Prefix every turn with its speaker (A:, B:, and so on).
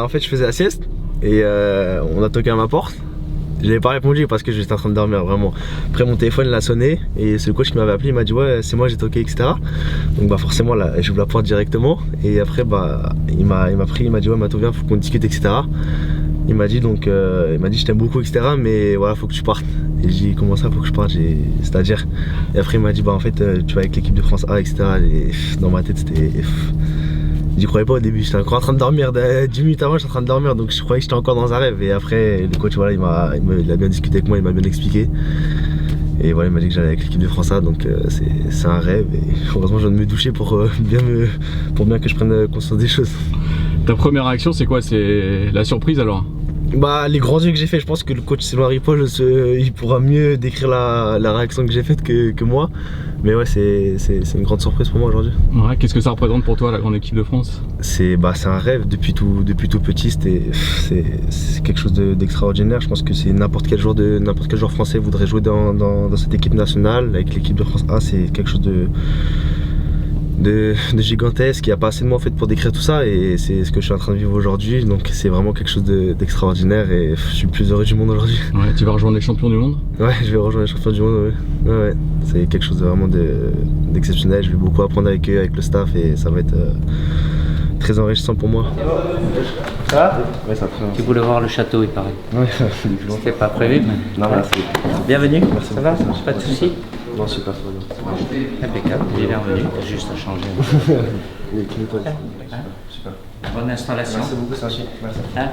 A: En fait, je faisais la sieste et on a toqué à ma porte. Je n'avais pas répondu parce que j'étais en train de dormir vraiment. Après mon téléphone l'a sonné et c'est le coach qui m'avait appelé, il m'a dit ouais c'est moi, j'ai toqué, etc. Donc bah forcément là j'ouvre la porte directement et après bah il m'a pris, il m'a dit ouais Mato viens, faut qu'on discute, etc. Il m'a dit donc il m'a dit je t'aime beaucoup, etc. mais voilà faut que tu partes. Et j'ai dit comment ça faut que je parte, c'est-à-dire. Et après il m'a dit bah en fait tu vas avec l'équipe de France A, etc. Et dans ma tête c'était... J'y croyais pas au début, j'étais encore en train de dormir, 10 minutes avant j'étais en train de dormir, donc je croyais que j'étais encore dans un rêve. Et après le coach voilà, il a bien discuté avec moi, il m'a bien expliqué. Et voilà, il m'a dit que j'allais avec l'équipe de France A, donc c'est un rêve. Et heureusement je viens de me doucher pour bien que je prenne conscience des choses.
B: Ta première réaction c'est quoi? C'est la surprise alors?
A: Bah les grands yeux que j'ai fait, je pense que le coach Sylvain Ripoll il pourra mieux décrire la réaction que j'ai faite que moi. Mais ouais c'est une grande surprise pour moi aujourd'hui.
B: Ouais, qu'est-ce que ça représente pour toi la grande équipe de France?
A: C'est un rêve depuis tout petit, c'est quelque chose d'extraordinaire. Je pense que c'est n'importe quel joueur français voudrait jouer dans cette équipe nationale. Avec l'équipe de France A, c'est quelque chose de gigantesque. Il n'y a pas assez de mots en fait pour décrire tout ça et c'est ce que je suis en train de vivre aujourd'hui. Donc c'est vraiment quelque chose d'extraordinaire et je suis le plus heureux du monde aujourd'hui.
B: Ouais, tu vas rejoindre les champions du monde?
A: Ouais, je vais rejoindre les champions du monde, ouais. C'est quelque chose de vraiment d'exceptionnel. Je vais beaucoup apprendre avec eux, avec le staff et ça va être très enrichissant pour moi.
C: Ça va?
A: Ouais, ça va.
C: Tu voulais voir le château, il paraît.
A: Ouais,
C: C'était pas prévu, mais...
A: Non, merci.
C: Bienvenue,
A: Merci
C: ça va?
A: beaucoup.
C: Pas de soucis?
A: Non, super, ça va bien.
C: Impeccable, bienvenue, juste à changer.
A: Oui, qui nettoie.
C: Hein?
A: Super.
C: Bonne installation.
A: Merci beaucoup, Sachi. Merci.
C: Hein?